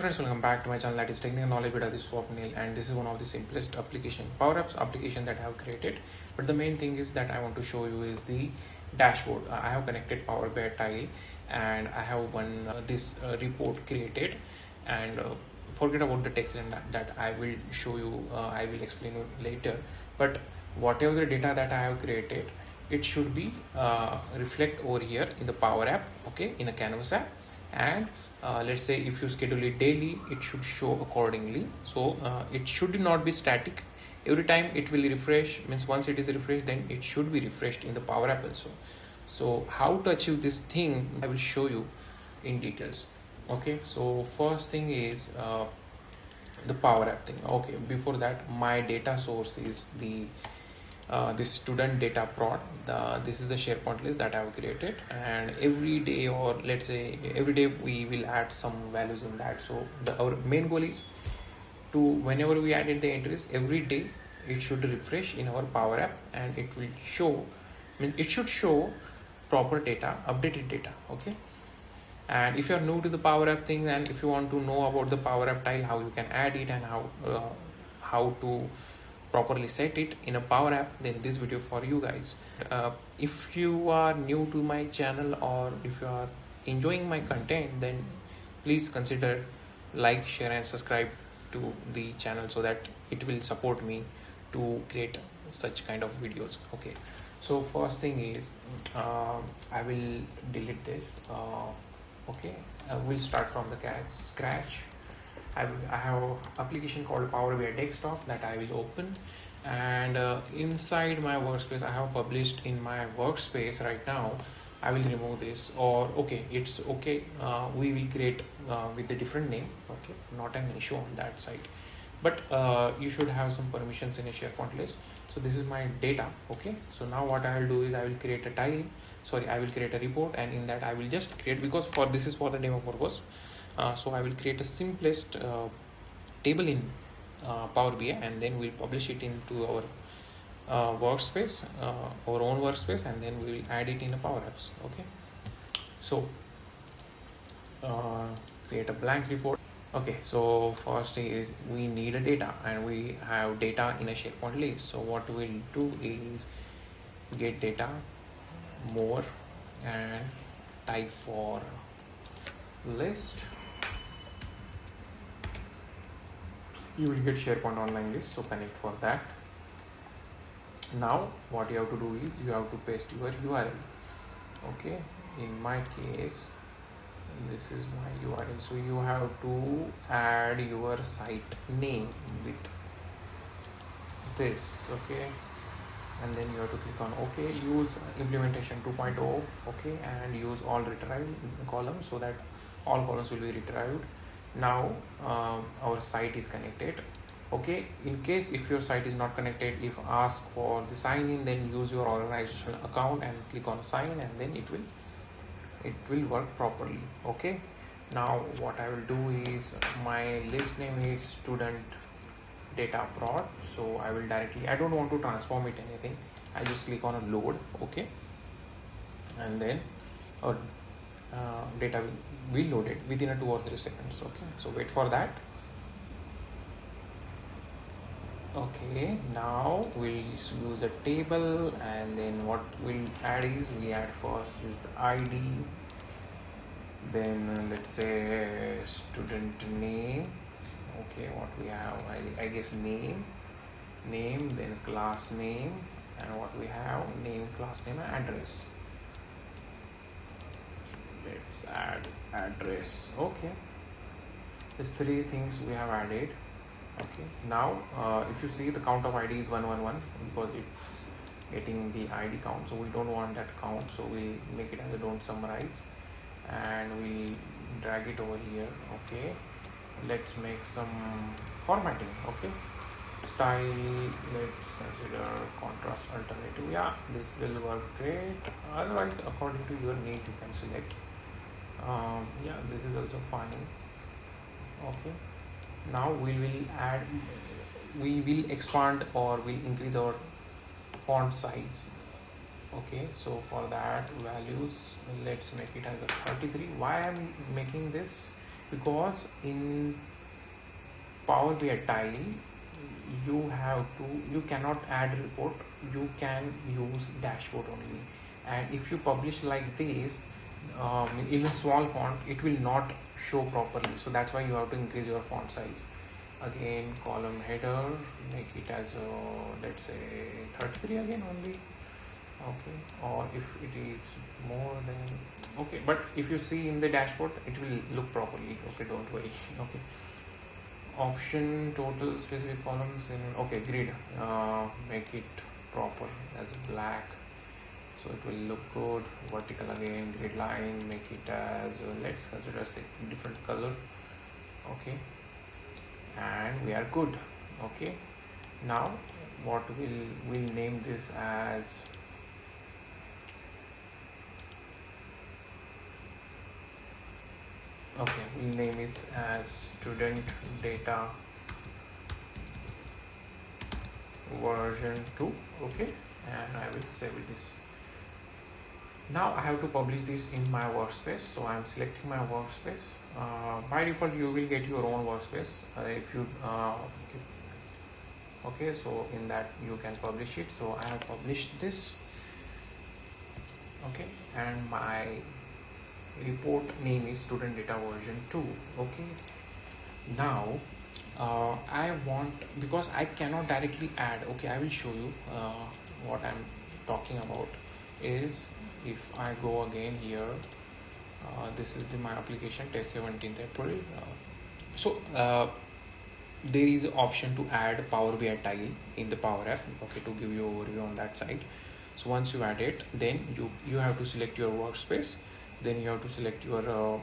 Friends, welcome back to my channel, that is Technical Knowledge with Swapnil, and this is one of the simplest application, Power Apps application that I have created. But the main thing is that I want to show you is the dashboard. I have connected Power BI tile, and I have one this report created, and forget about the text and that I will show you. I will explain you later. But whatever the data that I have created, it should be reflect over here in the Power App, okay, in a Canvas app. And let's say if you schedule it daily, it should show accordingly. So it should not be static. Every time it will refresh, means once it is refreshed, then it should be refreshed in the Power App also. So how to achieve this thing, I will show you in details. Okay, so first thing is the Power App thing. Okay, before that, my data source is the this student data prod. This is the SharePoint list that I have created, and every day, or let's say every day, we will add some values in that. So our main goal is to, whenever we added the entries, every day it should refresh in our Power App, and it will show, it should show proper data, updated data. Okay, and if you are new to the Power App thing, and if you want to know about the Power App tile, how you can add it, and how to properly set it in a Power App, then this video for you guys. If you are new to my channel, or if you are enjoying my content, then please consider like, share and subscribe to the channel, so that it will support me to create such kind of videos. Okay, so first thing is I will delete this. Okay, we'll start from the scratch. I have application called Power BI Desktop that I will open, and inside my workspace, I have published in my workspace right now. I will remove this, or okay, it's okay. We will create with a different name. Okay, not an issue on that side, but you should have some permissions in a SharePoint list. So this is my data. Okay, so now what I will do is I will create a tile. Sorry, I will create a report, and in that I will just create, because for this is for the demo purpose. So I will create a simplest table in Power BI, and then we'll publish it into our workspace, our own workspace, and then we will add it in a Power Apps. Okay, so create a blank report. Okay, so first is we need a data, and we have data in a SharePoint list. So what we'll do is get data, more, and type for list. You will get SharePoint online list, so connect for that. Now what you have to do is you have to paste your URL. Okay, in my case, this is my URL. So you have to add your site name with this. Okay, and then you have to click on OK. Use implementation 2.0. Okay, and use all retrieved columns, so that all columns will be retrieved. Now our site is connected. Okay, in case if your site is not connected, if ask for the sign in, then use your organization account and click on sign, and then it will work properly. Okay, now what I will do is, my list name is student data prod, so I will directly, I don't want to transform it anything, I just click on a load. Okay, and then data will load it within a 2 or 3 seconds. Okay, so wait for that. Okay, now we'll use a table, and then what we'll add is, we add first is the ID, then let's say student name. Okay, what we have, I guess name, then class name, and what we have, name, class name, and address. Let's add address. Okay, these 3 things we have added. Okay, now if you see, the count of ID is 111, because it's getting the ID count, so we don't want that count, so we make it as a don't summarize, and we drag it over here. Okay, let's make some formatting. Okay, style, let's consider contrast alternative. Yeah, this will work great. Otherwise, according to your need, you can select. Yeah, this is also fine. Okay, now we will expand, or will increase our font size. Okay, so for that values, let's make it as a 33. Why I'm making this because in Power BI tile you cannot add report, you can use dashboard only. And if you publish like this, in a small font, it will not show properly, so that's why you have to increase your font size. Again, column header, make it as let's say 33 again only. Okay, or if it is more than, okay, but if you see in the dashboard, it will look properly. Okay, don't worry. Okay, option total specific columns in, okay, grid, make it proper as black, so it will look good. Vertical again, grid line, make it as let's consider a different color. Okay, and we are good. Okay, now what we'll name this as, okay, we'll name it as student data version 2. Okay, and I will save this. Now I have to publish this in my workspace, so I'm selecting my workspace. By default you will get your own workspace if you okay, so in that you can publish it. So I have published this. Okay, and my report name is student data version 2. Okay, now I want, because I cannot directly add, okay, I will show you what I'm talking about is, if I go again here, this is my application, test 17th April. There is an option to add Power BI tile in the Power App. Okay, to give you overview on that side. So once you add it, then you have to select your workspace, then you have to select your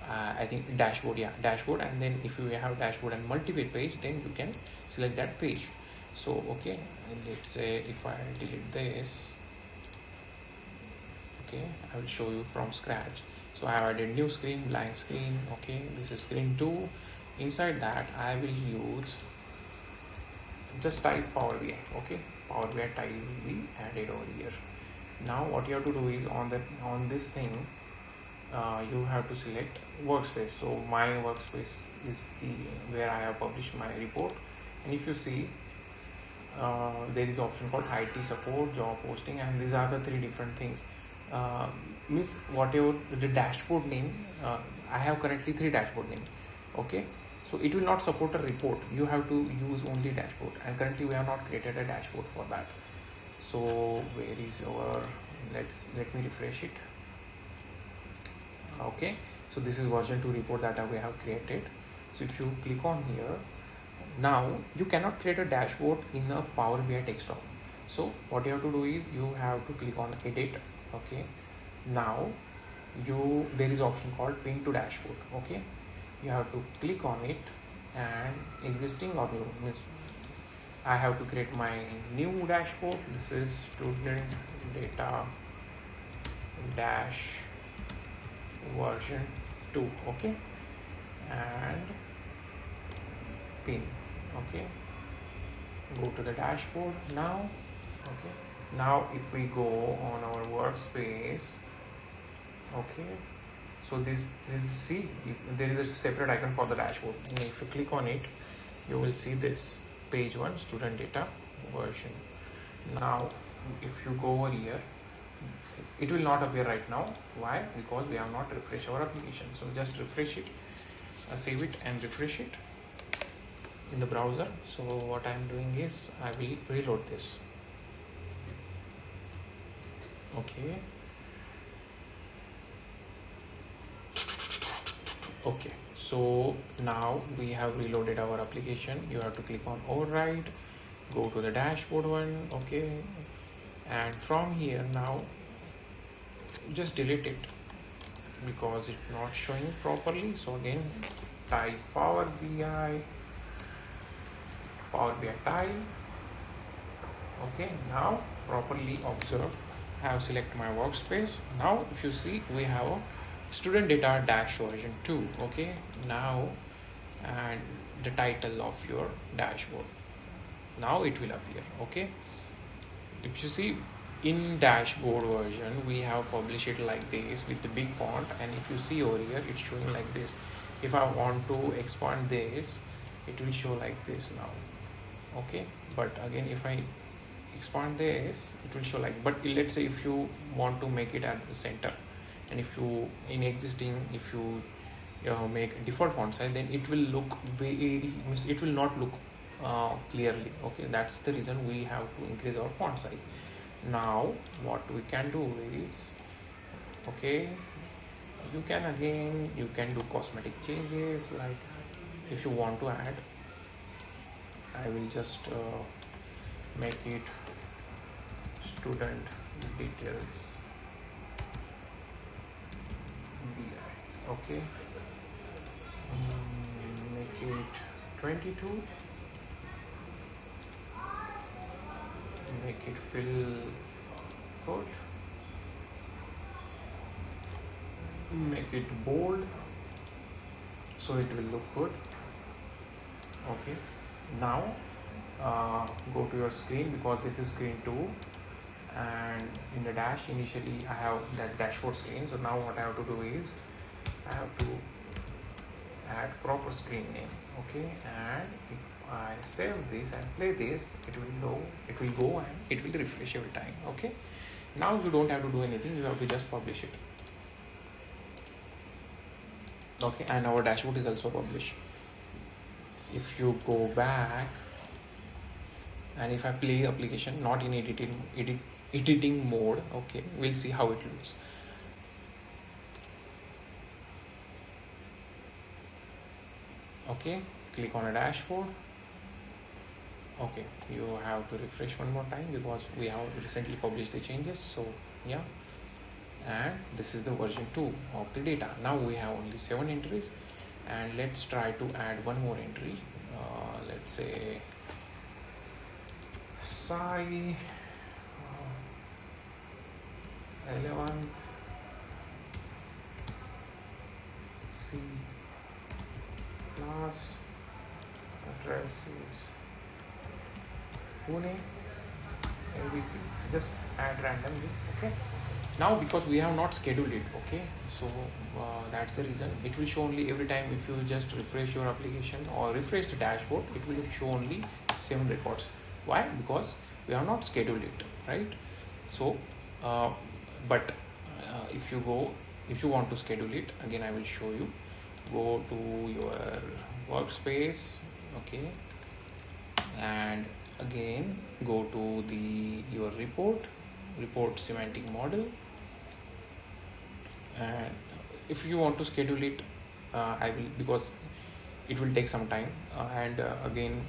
I think dashboard, yeah, dashboard, and then if you have dashboard and multi-page page, then you can select that page. So okay, and let's say if I delete this, okay, I will show you from scratch. So I have added new screen, blank screen. Okay, this is screen 2. Inside that I will use, just type Power BI. Okay, Power BI tile will be added over here. Now what you have to do is on this thing, you have to select workspace. So my workspace is where I have published my report, and if you see, there is option called IT support, job posting, and these are the 3 different things. Means whatever the dashboard name, I have currently 3 dashboard name. Okay, so it will not support a report, you have to use only dashboard, and currently we have not created a dashboard for that. So where is our, let me refresh it. Okay, so this is version 2 report that we have created. So if you click on here, now you cannot create a dashboard in a Power BI desktop. So what you have to do is you have to click on edit. Okay, now there is option called pin to dashboard. Okay, you have to click on it, and existing or new means I have to create my new dashboard. This is student data dash version 2. Okay, and pin. Okay, go to the dashboard now. Okay, now if we go on our workspace, okay, so this see, there is a separate icon for the dashboard, and if you click on it, you will see this page 1 student data version. Now if you go over here, it will not appear right now. Why? Because we have not refreshed our application. So just refresh it, save it and refresh it in the browser. So what I am doing is I will reload this. Okay, okay, so now we have reloaded our application. You have to click on override, go to the dashboard one. Okay, and from here now just delete it because it's not showing properly. So again, type Power BI tile. Okay, now properly observe, I have select my workspace. Now if you see, we have a student data dash version 2. Okay, now and the title of your dashboard, now it will appear. Okay, if you see, in dashboard version we have published it like this with the big font, and if you see over here it's showing like this. If I want to expand this, it will show like this now. Okay, but again if I expand this, it will show like, but let's say if you want to make it at the center, and if you in existing, if you make default font size, then it will look very, it will not look clearly. Okay, that's the reason we have to increase our font size. Now what we can do is, okay, you can do cosmetic changes, like if you want to add, I will just make it student details BI. Okay, make it 22, make it fill code, make it bold so it will look good. Okay, now go to your screen, because this is screen 2, and in the dash initially I have that dashboard screen. So now what I have to do is I have to add proper screen name. Okay, and if I save this and play this, it will go and it will refresh every time. Okay, now you don't have to do anything, you have to just publish it. Okay, and our dashboard is also published. If you go back and if I play application not in editing mode, okay, we'll see how it looks. Okay, click on a dashboard. Okay, you have to refresh one more time because we have recently published the changes. So yeah, and this is the version 2 of the data. Now we have only 7 entries, and let's try to add one more entry. Let's say Sai 11th C class, address is Pune, ABC. Just add randomly. Okay, now because we have not scheduled it, okay, so that's the reason it will show only every time. If you just refresh your application or refresh the dashboard, it will show only 7 records. Why? Because we have not scheduled it, right? So but if you want to schedule it, again I will show you. Go to your workspace, okay, and again go to your report semantic model, and if you want to schedule it, I will, because it will take some time, and again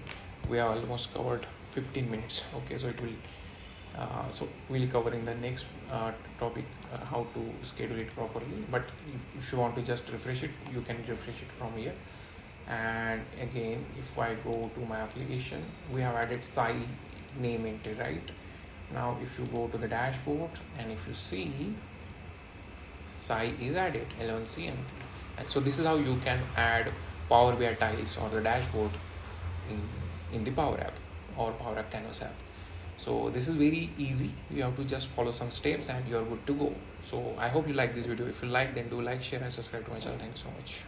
we have almost covered 15 minutes. Okay, so it will so we'll cover in the next topic how to schedule it properly. But if you want to just refresh it, you can refresh it from here. And again, if I go to my application, we have added Sai name entry, right? Now if you go to the dashboard, and if you see, Sai is added 11C, and so this is how you can add Power BI tiles or the dashboard in the Power App or Power App Canvas app. So this is very easy. You have to just follow some steps and you're good to go. So I hope you like this video. If you like, then do like, share and subscribe to my channel. Thank you so much.